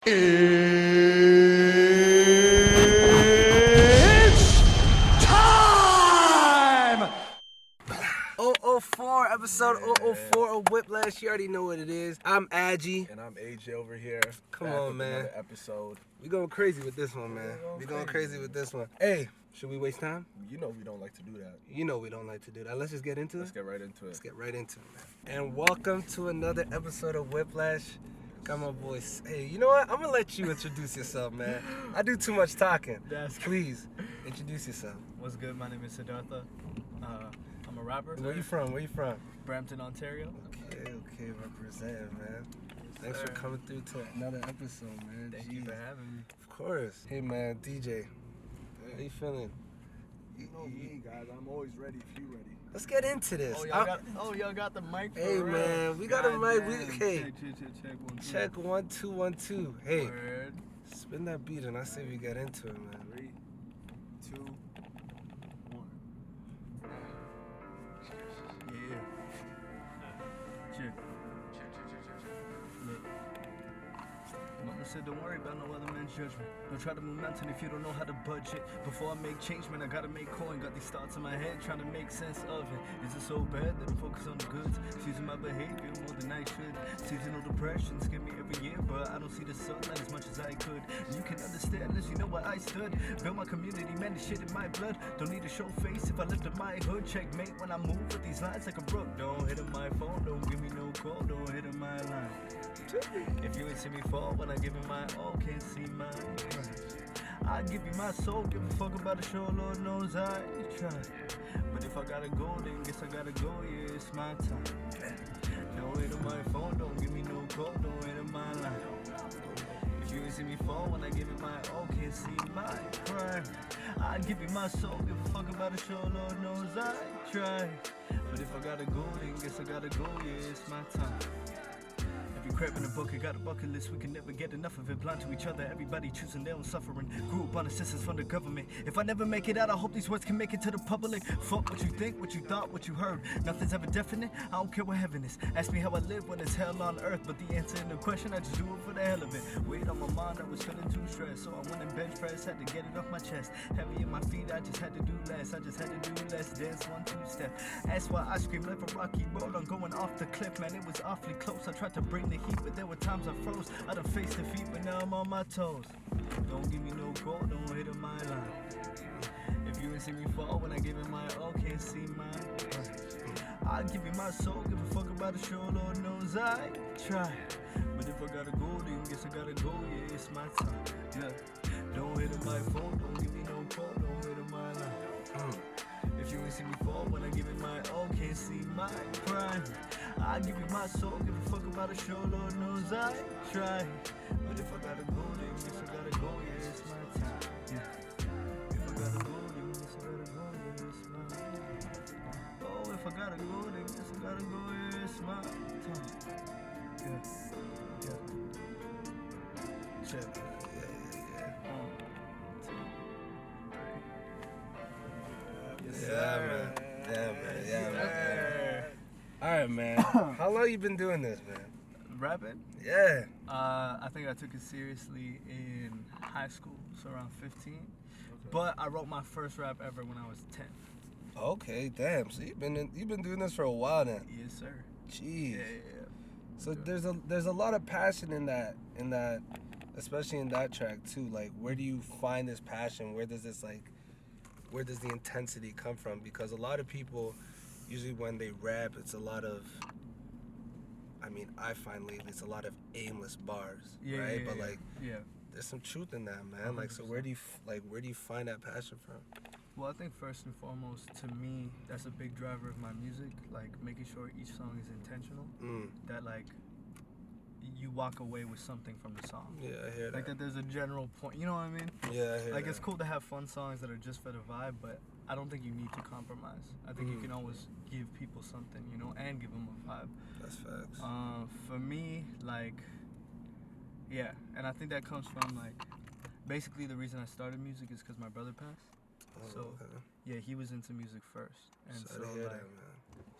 It's time! 004, episode 004 of Whiplash. You already know what it is. I'm Aggie. And I'm AJ over here. Come on, man. Another episode. We going crazy with this one, man. We going crazy with this one. Hey, should we waste time? You know we don't like to do that. You know we don't like to do that. Let's just get into it. Let's get right into it. Let's get right into it, man. And welcome to another episode of Whiplash. Got my voice. Hey, you know what? I'm gonna let you introduce yourself, man. I do too much talking. Please, introduce yourself. What's good? My name is Siddartha. I'm a rapper. Where you from? Where you from? Brampton, Ontario. Okay, represent, man. Thanks for coming through to another episode, man. Thank you for having me. Of course. Hey, man, DJ. How you feeling? You know me, guys. I'm always ready if you ready. Let's get into this. Y'all got the mic for Hey, real? man, we got a mic. Hey, check 1 2. Check 1 2 1 2. Hey, Word. spin that beat and I say we get into it, man. 3, 2, 1. Yeah. Check. Look. Mama said, don't worry about no other man's judgment. Don't try to move mountain if you don't know how to budget. Before I make change, man, I gotta make coin. Got these thoughts in my head, trying to make sense of it. Is it so bad that I focus on the goods? Choosing my behavior more than I should. Seasonal depression scare me every year, but I don't see the sunlight as much as I could. You can understand this, you know where I stood. Build my community, man, this shit in my blood. Don't need to show face if I live in my hood. Checkmate when I move with these lines like a brook. Don't hit on my phone, don't give me no call, don't hit on my line. If you ain't see me fall when I give it my all, can't see mine. I give you my soul, give a fuck about the show, Lord knows I try. But if I gotta go, then guess I gotta go, yeah, it's my time. Don't hit on my phone, don't give me no call, don't hit on my line. If you ain't see me fall when I give it my all, can't see my crime. I give you my soul, give a fuck about the show, Lord knows I try. But if I gotta go, then guess I gotta go, yeah, it's my time. Crap in a bucket, got a bucket list, we can never get enough of it. Blind to each other, everybody choosing their own suffering. Grew up on assistance from the government. If I never make it out, I hope these words can make it to the public. Fuck what you think, what you thought, what you heard. Nothing's ever definite, I don't care what heaven is. Ask me how I live when it's hell on earth, but the answer in the question, I just do it for the hell of it. Weight on my mind, I was feeling too stressed, so I went and bench press, had to get it off my chest. Heavy in my feet, I just had to do less, dance 1 2 step. That's why I scream like a rocky road, I'm going off the cliff, man, it was awfully close. I tried to bring the heat, but there were times I froze. I done faced defeat, but now I'm on my toes. Don't give me no call, don't hit on my line. If you ain't see me fall when I give it my all, can't see mine. I'll give you my soul, give a fuck about the show, Lord knows I try. But if I gotta go, then guess I gotta go, yeah, it's my time. Yeah. Don't hit on my phone, don't give me no call, don't hit on my line. If you ain't see me fall when I give it my all, can't see my crime. I give you my soul, give a fuck about the show, Lord knows I try. But if I gotta go, then guess I gotta go, yeah, it's my time. Yeah. If I gotta go, then guess I gotta go, yeah, it's my time. Oh, if I gotta go, then guess I gotta go, yeah, it's my time. Yeah. Check. Yeah, man. All right, man. How long you been doing this, man? Rapping? Yeah. I think I took it seriously in high school, so around 15. Okay. But I wrote my first rap ever when I was 10. Okay, damn. So you've been doing this for a while now. Yes, sir. Jeez. Yeah. So there's a lot of passion in that, especially in that track too. Like, where do you find this passion? Where does the intensity come from? Because a lot of people, usually when they rap, it's a lot of, I find lately it's a lot of aimless bars, right? But there's some truth in that, man. 100%. Like, so where do you find that passion from? Well, I think first and foremost, to me, that's a big driver of my music. Like, making sure each song is intentional. That, like, you walk away with something from the song. Yeah, I hear that. Like that there's a general point, you know what I mean? Yeah, I hear like that. It's cool to have fun songs that are just for the vibe, but I don't think you need to compromise. I think you can always give people something, you know, and give them a vibe. That's facts. For me, like, yeah, and I think that comes from, like, basically the reason I started music is because my brother passed. Yeah, he was into music first, and Sorry to hear that, man.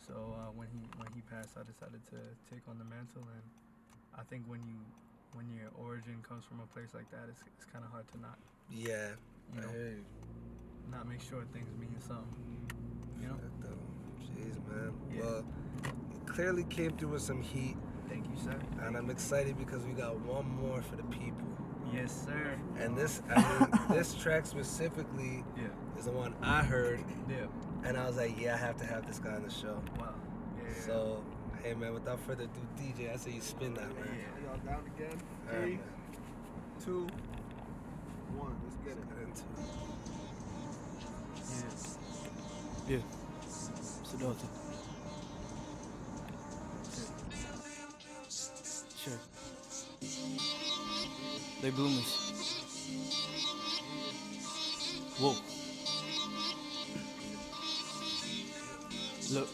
So when he passed, I decided to take on the mantle, and I think when when your origin comes from a place like that, it's kind of hard to not, Yeah. you know, I hear you. not make sure things mean something. You know? Jeez, man. Yeah. Well, you clearly came through with some heat, Thank you, sir. and I'm excited because we got one more for the people. Yes, sir. And this track specifically Yeah. is the one I heard, Yeah. and I was like, yeah, I have to have this guy on the show. Wow. Yeah. So, hey, man, without further ado, DJ, I say you spin that, man. Yeah. Y'all down again? All right, 3, man. 2, 1. Let's get it. Get into it. Yeah. Siddartha. Sure. They bloomers. Whoa. Look.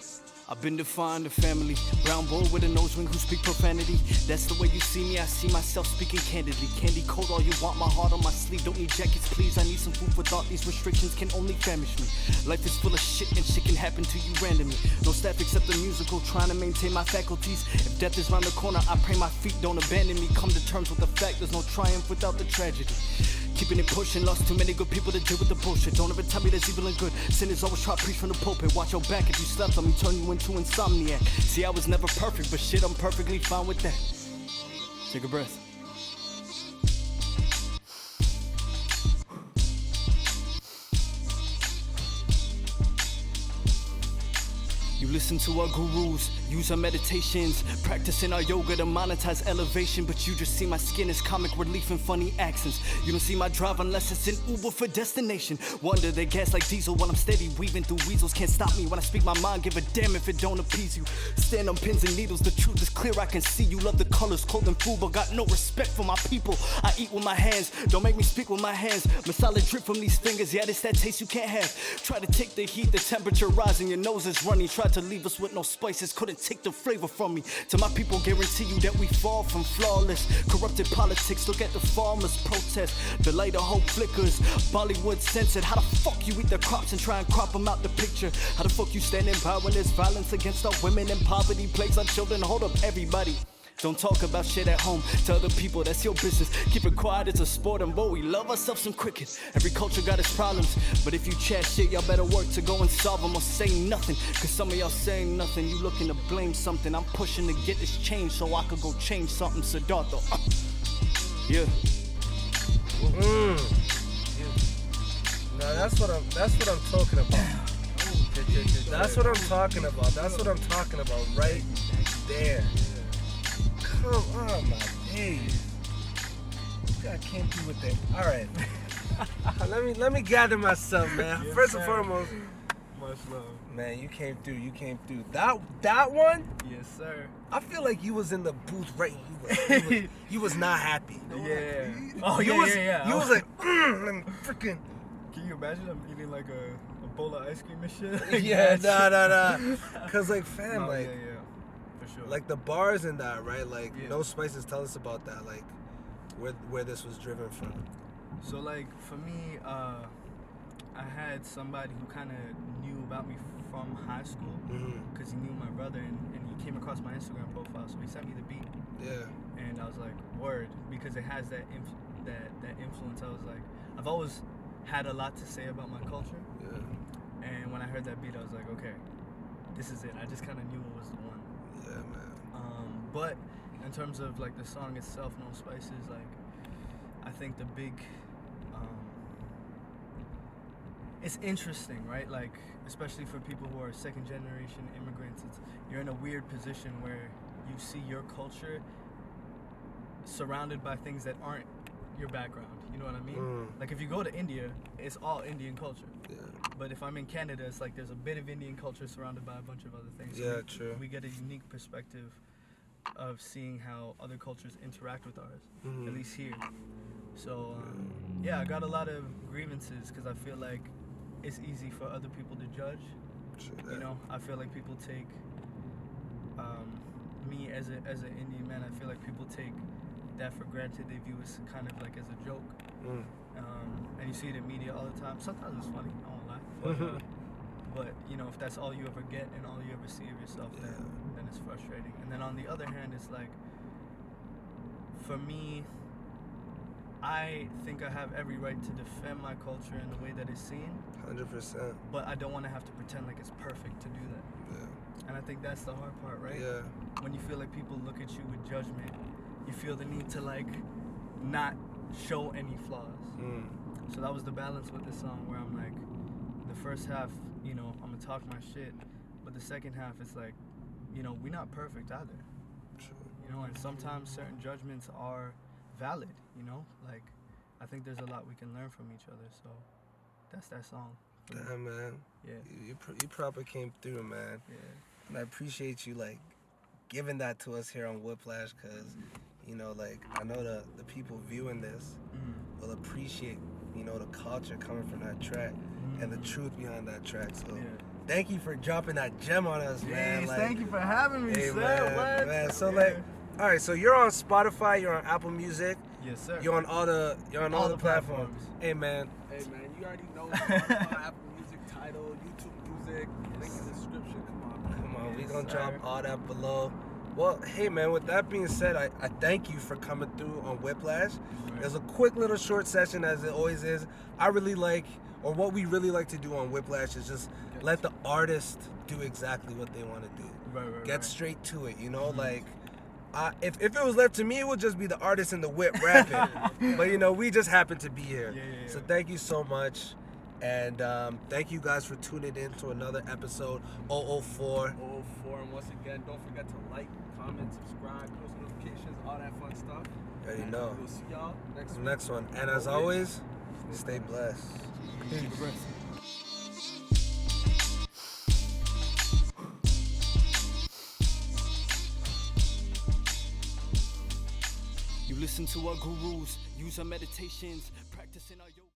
I've been defined a family, brown boy with a nose ring who speak profanity. That's the way you see me, I see myself speaking candidly. Candy cold all you want, my heart on my sleeve. Don't need jackets, please, I need some food for thought. These restrictions can only famish me. Life is full of shit and shit can happen to you randomly. No staff except the musical, trying to maintain my faculties. If death is round the corner, I pray my feet don't abandon me. Come to terms with the fact there's no triumph without the tragedy. Keeping it pushing, lost too many good people to deal with the bullshit. Don't ever tell me there's evil and good. Sinners always try to preach from the pulpit. Watch your back, if you slept on me, turn you into insomniac. See, I was never perfect, but shit, I'm perfectly fine with that. Take a breath. You listen to our gurus, use our meditations, practicing our yoga to monetize elevation. But you just see my skin as comic relief and funny accents. You don't see my drive unless it's an Uber for destination. Wonder they gas like diesel while I'm steady weaving through weasels. Can't stop me when I speak my mind, give a damn if it don't appease you. Stand on pins and needles, the truth is clear, I can see you. Love the colors, cold and food, but got no respect for my people. I eat with my hands, don't make me speak with my hands. Masala drip from these fingers, yeah, it's that taste you can't have. Try to take the heat, the temperature rising, your nose is runny. Try to leave us with no spices, couldn't take the flavor from me. To my people, guarantee you that we fall from flawless corrupted politics. Look at the farmers protest, the light of hope flickers. Bollywood censored. How the fuck you eat the crops and try and crop them out the picture? How the fuck you standing by when there's violence against our women and poverty plagues our children? Hold up, everybody. Don't talk about shit at home to other people, that's your business. Keep it quiet, it's a sport, and boy, we love ourselves some cricket. Every culture got its problems, but if you chat shit, y'all better work to go and solve them or say nothing. Cause some of y'all saying nothing, you looking to blame something. I'm pushing to get this change so I could go change something, Siddartha. Yeah. No, that's what I'm talking about. That's what I'm talking about. That's what I'm talking about right there. Come on, my days. You guys came through with that. All right. let me gather myself, man. Yes, First sir. and foremost, Much love. man, you came through. You came through. That one, Yes, sir. I feel like you was in the booth right. You was not happy. Yeah. Oh, You yeah. was like, freaking. Can you imagine I'm eating like a bowl of ice cream and shit? Yeah, nah. Cause like, fam, No, like. yeah. For sure. Like the bars and that, right? Like Yeah. No Spices, tell us about that. Like where this was driven from. So like for me, I had somebody who kind of knew about me from high school because he knew my brother and he came across my Instagram profile. So he sent me the beat, Yeah. and I was like, word, because it has that that influence. I was like, I've always had a lot to say about my culture, Yeah. and when I heard that beat, I was like, okay, this is it. I just kind of knew it was the one. Yeah, man. But in terms of like the song itself, No Spices, like I think the big, it's interesting, right? Like especially for people who are second generation immigrants, you're in a weird position where you see your culture surrounded by things that aren't your background. You know what I mean? Like if you go to India, it's all Indian culture. Yeah. But if I'm in Canada, it's like there's a bit of Indian culture surrounded by a bunch of other things. Yeah, we, true. We get a unique perspective of seeing how other cultures interact with ours, at least here. So, yeah, I got a lot of grievances because I feel like it's easy for other people to judge. You know, I feel like people take me as an Indian man. I feel like people take that for granted. They view us kind of like as a joke. And you see it in media all the time. Sometimes it's funny, I won't lie. But you know, if that's all you ever get and all you ever see of yourself, then it's frustrating. And then on the other hand, it's like, for me, I think I have every right to defend my culture in the way that it's seen, 100%. but I don't want to have to pretend like it's perfect to do that. Yeah. And I think that's the hard part, right? Yeah. When you feel like people look at you with judgment, you feel the need to like not show any flaws. So that was the balance with this song, where I'm like, the first half, you know, I'm gonna talk my shit, but the second half is like, you know, we're not perfect either. True. You know, and sometimes certain judgments are valid, you know? Like, I think there's a lot we can learn from each other, so that's that song. Damn, man. Yeah. You proper came through, man. Yeah. And I appreciate you, like, giving that to us here on Whiplash, because, you know, like, I know the people viewing this will appreciate, you know, the culture coming from that track and the truth behind that track. So thank you for dropping that gem on us, man. Yes, like, thank you for having me, hey, sir. man, What? man. So, like, all right, so you're on Spotify, you're on Apple Music, Yes, sir. you're on all the platforms. Hey, man. Hey man, you already know Spotify, Apple Music, Tidal, YouTube Music, link in the description. Come on, we Yes, gonna sir. drop all that below. Well, hey man, with that being said, I thank you for coming through on Whiplash. Right. There's a quick little short session, as it always is. I really like, or what we really like to do on Whiplash is just let the artist do exactly what they want to do. Right, Get straight to it, you know? Like, if it was left to me, it would just be the artist in the whip rapping. But, you know, we just happen to be here. Yeah. So thank you so much. And thank you guys for tuning in to another episode 004. 004, and once again, don't forget to like, comment, subscribe, post notifications, all that fun stuff. You already know. We'll see y'all next week. Next one. And as always, stay blessed. You listen to our gurus, use our meditations, practicing our yoga.